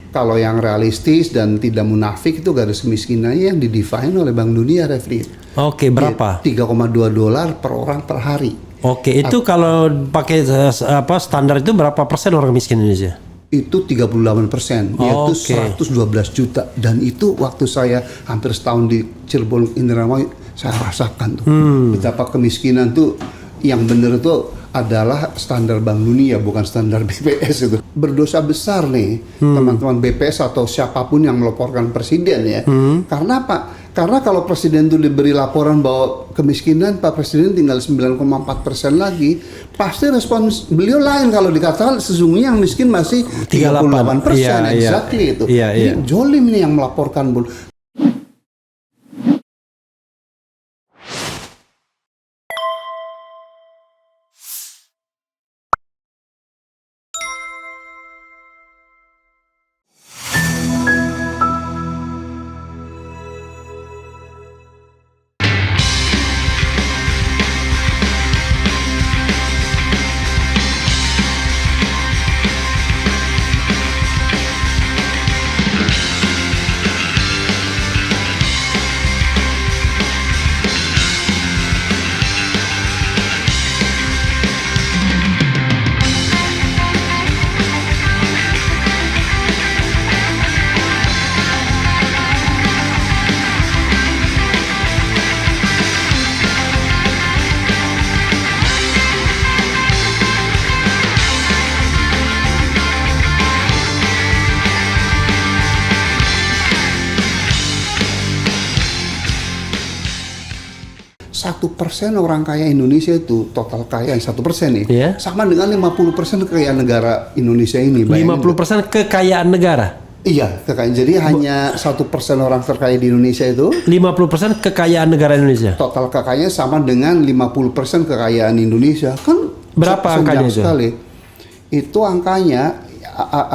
kalau yang realistis dan tidak munafik itu garis kemiskinannya yang didefine oleh Bank Dunia, Refli. Oke, berapa? $3,2 per orang per hari. Oke, itu kalau pakai standar itu berapa persen orang miskin Indonesia? Itu 38%, yaitu 112 juta. Dan itu waktu saya hampir setahun di Cirebon Indramayu, saya rasakan tuh betapa kemiskinan tuh yang benar itu adalah standar Bank Dunia, bukan standar BPS itu. Berdosa besar nih teman-teman BPS atau siapapun yang melaporkan presiden ya. Karena apa? Karena kalau presiden itu diberi laporan bahwa kemiskinan, Pak Presiden tinggal 9,4% lagi, pasti respons beliau lain kalau dikatakan sesungguhnya yang miskin masih 38%. Exactly itu. Ini Jolim nih yang melaporkan, Bun. Satu persen orang kaya Indonesia itu total kaya 1% nih, sama dengan 50% kekayaan negara Indonesia ini. 50% kekayaan negara. Iya, kekayaan. Jadi hanya 1% orang terkaya di Indonesia itu. 50% kekayaan negara Indonesia. Total kekayaannya sama dengan 50% kekayaan Indonesia. Kan berapa angkanya itu? Sekali. Itu angkanya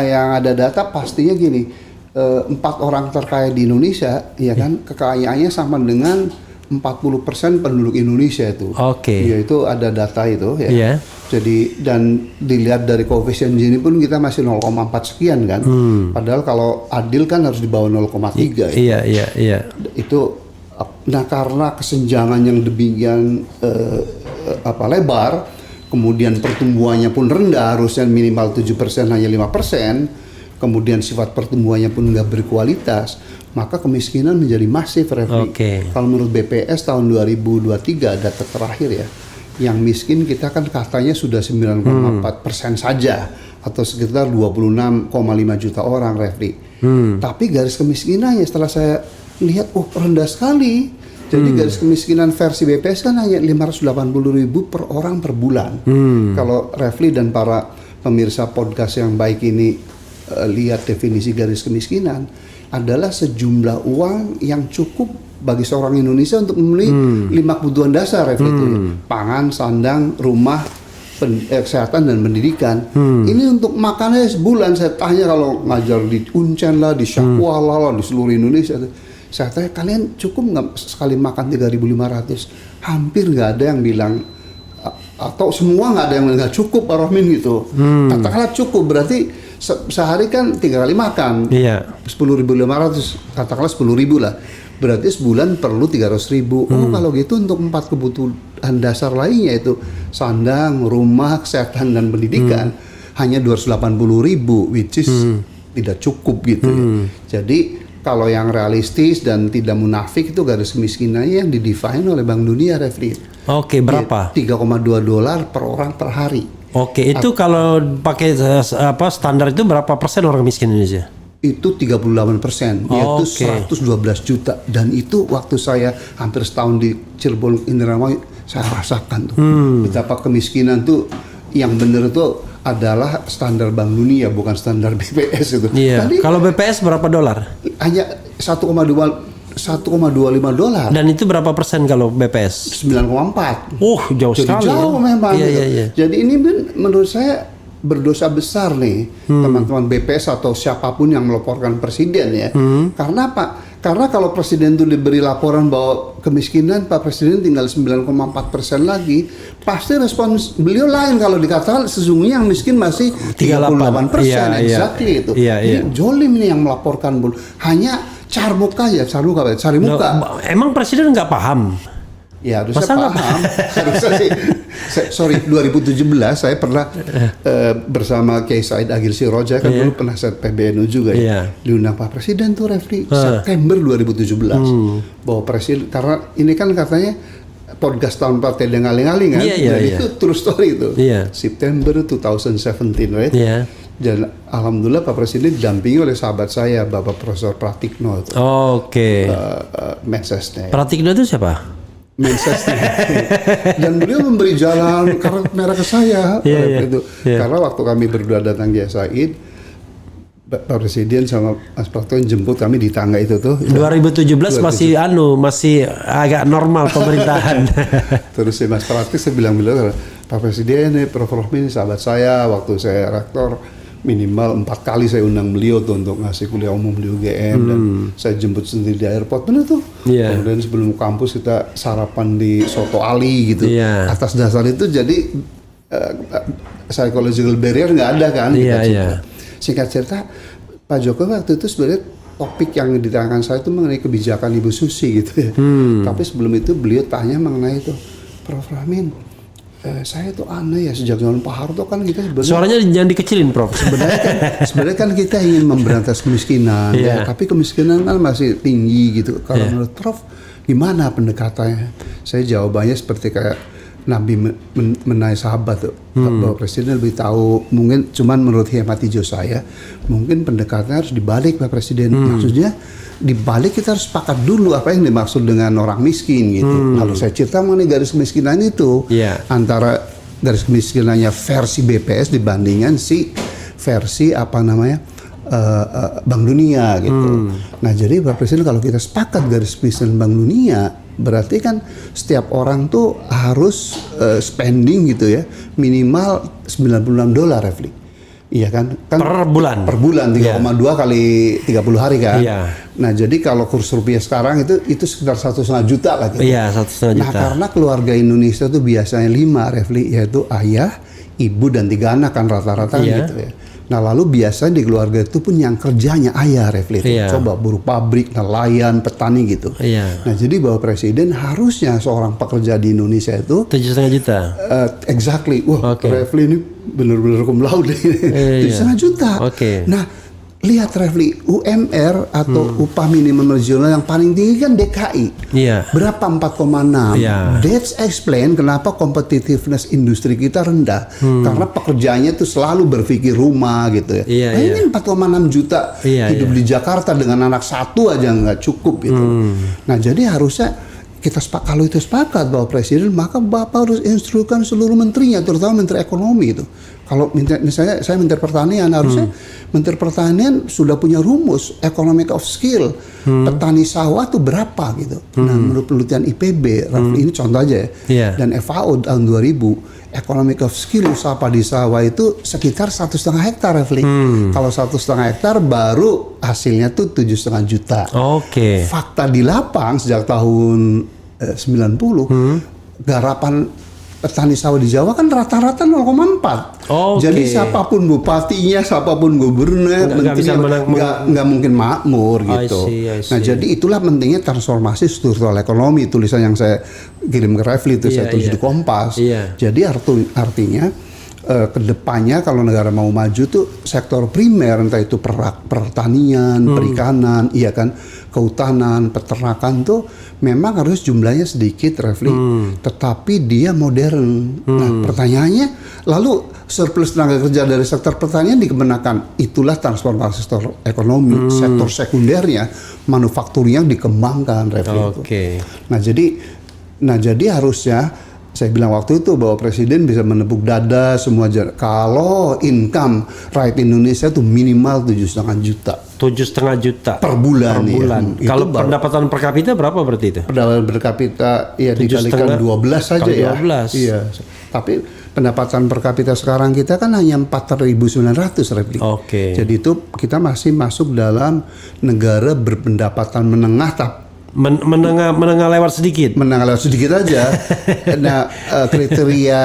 yang ada data pastinya gini. 4 orang terkaya di Indonesia, ya kan, kekayaannya sama dengan 40% penduduk Indonesia itu. Ya, itu ada data itu ya. Jadi dan dilihat dari koefisien Gini pun kita masih 0,4 sekian kan. Padahal kalau adil kan harus di bawah 0,3 ya. Iya. Itu nah karena kesenjangan yang demikian lebar, kemudian pertumbuhannya pun rendah, harusnya minimal 7% hanya 5%. Kemudian sifat pertumbuhannya pun nggak berkualitas, maka kemiskinan menjadi masif, Refli. Kalau menurut BPS tahun 2023 data terakhir ya, yang miskin kita kan katanya sudah 9,4% saja atau sekitar 26,5 juta orang, Refli. Tapi garis kemiskinannya setelah saya lihat, rendah sekali. Jadi garis kemiskinan versi BPS kan hanya 580.000 per orang per bulan. Kalau Refli dan para pemirsa podcast yang baik ini lihat definisi garis kemiskinan adalah sejumlah uang yang cukup bagi seorang Indonesia untuk membeli 5 kebutuhan dasar, itu pangan, sandang, rumah, kesehatan dan pendidikan. Ini untuk makannya sebulan. Saya tanya kalau ngajar di Uncen lah, di Syakwala lah, di seluruh Indonesia, saya tanya kalian cukup nggak sekali makan 3.500? Hampir nggak ada yang bilang, atau semua nggak ada yang nggak cukup, Pak Rohmin gitu. Katakanlah cukup berarti sehari kan 3 kali makan, 10.500, katakanlah 10.000 lah, berarti sebulan perlu 300.000. Kalau gitu untuk 4 kebutuhan dasar lainnya itu sandang, rumah, kesehatan dan pendidikan hanya 280.000, which is tidak cukup gitu ya. Jadi kalau yang realistis dan tidak munafik itu garis kemiskinannya yang didefine oleh Bank Dunia, Refli. Berapa? $3,2 per orang per hari. Itu kalau pakai standar itu berapa persen orang miskin Indonesia? Itu 38%, yaitu 112 juta. Dan itu waktu saya hampir setahun di Cirebon Indramayu, saya rasakan tuh betapa kemiskinan tuh yang benar itu adalah standar Bank Dunia, bukan standar BPS itu. Kalau BPS berapa dolar? Hanya 1,25 dolar. Dan itu berapa persen kalau BPS? 9,4. Jauh sekali. Jauh memang. Jadi ini menurut saya berdosa besar nih teman-teman BPS atau siapapun yang melaporkan presiden ya. Karena apa? Karena kalau presiden itu diberi laporan bahwa kemiskinan Pak Presiden tinggal 9,4% lagi, pasti respons beliau lain kalau dikatakan sesungguhnya yang miskin masih 38%. Exactly itu. Ini Jolim ini yang melaporkan, Bun. Hanya cari muka. Emang presiden nggak paham? Ya harusnya paham. Harusnya sih. Sorry, 2017 saya pernah bersama Kiai Said Agil Siroja kan dulu penasihat PBNU juga ya. Diundang Pak Presiden tuh Refli September 2017 bahwa Presiden, karena ini kan katanya podcast tahun partai dan ngaling-ngaling kan. Itu true story itu. September 2017 right. Dan alhamdulillah Pak Presiden didampingi oleh sahabat saya Bapak Profesor Pratikno itu. Mensesnek. Pratikno itu siapa? Manchester. Dan beliau memberi jalan karena merah ke saya itu. Karena waktu kami berdua datang Kiai Said, Pak Presiden sama Mas Pratikno jemput kami di tangga itu tuh. 2017 masih agak normal pemerintahan. Terus si Mas Pratikno saya bilang Pak Presiden, Prof. Rohmi ini sahabat saya, waktu saya rektor minimal 4 kali saya undang beliau tuh untuk ngasih kuliah umum di UGM dan saya jemput sendiri di airport, bener tuh. Kemudian sebelum kampus kita sarapan di Soto Ali gitu. Atas dasar itu jadi psychological barrier nggak ada kan. Singkat cerita Pak Jokowi waktu itu sebenarnya topik yang ditanyaan saya itu mengenai kebijakan Ibu Susi gitu ya. Tapi sebelum itu beliau tanya mengenai itu, Prof. Rahmin, saya tuh aneh ya sejak zaman Pak Harto kan kita sebenarnya suaranya jangan dikecilin Prof. Sebenarnya kan kita ingin memberantas kemiskinan ya, tapi kemiskinan kan masih tinggi gitu. Kalau menurut Prof gimana pendekatannya? Saya jawabannya seperti kayak Nabi menaik sahabat tuh. Bahwa Presiden lebih tahu, mungkin cuman menurut hemat hijau saya mungkin pendekatannya harus dibalik Pak Presiden. Maksudnya dibalik kita harus sepakat dulu apa yang dimaksud dengan orang miskin gitu. Lalu saya cerita mengenai garis kemiskinan itu antara garis kemiskinannya versi BPS dibandingkan versi Bank Dunia gitu. Nah jadi Pak Presiden kalau kita sepakat garis kemiskinan Bank Dunia, berarti kan setiap orang tuh harus spending gitu ya minimal $96 Refli. Iya kan per bulan 3,2 kali 30 hari kan. Nah jadi kalau kurs rupiah sekarang itu sekitar 1,5 juta lah gitu. 1,5 juta. Nah karena keluarga Indonesia tuh biasanya 5 Refli, yaitu ayah, ibu dan 3 anak kan rata-rata gitu ya. Nah lalu biasanya di keluarga itu pun yang kerjanya ayah Refli, coba buruh pabrik, nelayan, petani gitu. Nah jadi Bapak Presiden harusnya seorang pekerja di Indonesia itu 7,5 juta. Exactly. Wah Refli ini benar-benar cum laude 7,5 juta. Nah lihat Refli, UMR atau upah minimum regional yang paling tinggi kan DKI. Berapa? 4,6. That's explain kenapa competitiveness industri kita rendah. Karena pekerjaannya itu selalu berpikir rumah gitu ya. Ini 4,6 juta hidup di Jakarta dengan anak satu aja nggak cukup gitu. Nah jadi harusnya kita kalau itu sepakat bahwa Presiden, maka Bapak harus instruksikan seluruh menterinya, terutama Menteri Ekonomi itu. Kalau misalnya saya Menteri Pertanian, harusnya Menteri Pertanian sudah punya rumus economic of skill. Petani sawah itu berapa gitu. Nah menurut penelitian IPB, ini contoh aja ya, dan FAO tahun 2000, economic of skill usaha padi sawah itu sekitar 1,5 hektar Refli. Kalau 1,5 hektar baru hasilnya tuh 7,5 juta. Fakta di lapang sejak tahun 90, garapan petani sawah di Jawa kan rata-rata 0,4. Jadi siapapun bupatinya, siapapun gubernur, menterinya nggak mungkin makmur gitu. I see. Nah jadi itulah pentingnya transformasi struktural ekonomi, tulisan yang saya kirim ke Refli itu saya tulis di Kompas. Jadi artinya kedepannya kalau negara mau maju tuh sektor primer, entah itu pertanian, perikanan, iya kan, kehutanan, peternakan tuh memang harus jumlahnya sedikit Refli, tetapi dia modern. Nah pertanyaannya, lalu surplus tenaga kerja dari sektor pertanian dikemenakan, itulah transformasi sektor ekonomi. Sektor sekundernya, manufaktur yang dikembangkan Refli. Nah jadi harusnya Saya bilang waktu itu bahwa presiden bisa menepuk dada semua kalau income rakyat Indonesia tuh minimal 7,5 juta. 7,5 juta per bulan. Ya. Kalau pendapatan per kapita berapa berarti itu? Pendapatan per kapita ya dikalikan 12 saja ya. 12. Iya. Tapi pendapatan per kapita sekarang kita kan hanya 4.900 Repli. Oke. Jadi itu kita masih masuk dalam negara berpendapatan menengah menengah lewat sedikit. Menengah lewat sedikit aja. Nah, kriteria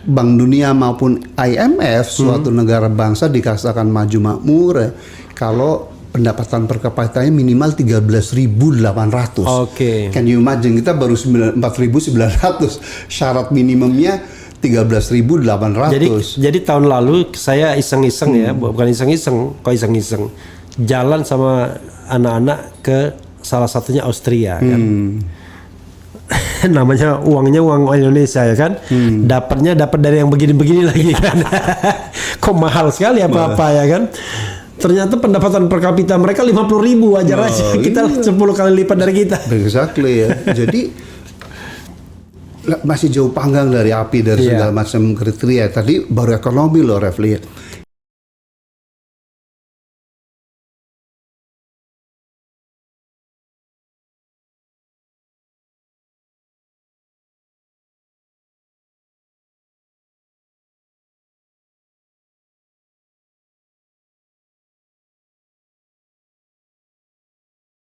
Bank Dunia maupun IMF suatu negara bangsa dikatakan maju makmur kalau pendapatan per kapitanya minimal 13.800. Oke. Can you imagine kita baru 4.900, syarat minimumnya 13.800. Jadi tahun lalu saya iseng-iseng ya, bukan iseng-iseng, kok iseng-iseng jalan sama anak-anak ke salah satunya Austria kan. Namanya uangnya uang Indonesia ya kan. Dapatnya dapat dari yang begini-begini lagi kan. Kok mahal sekali apa-apa ya kan. Ternyata pendapatan per kapita mereka 50.000 wajar aja. Kita 10 kali lipat dari kita. Exactly ya. Jadi masih jauh panggang dari api dari segala macam kriteria. Tadi baru ekonomi loh Refli.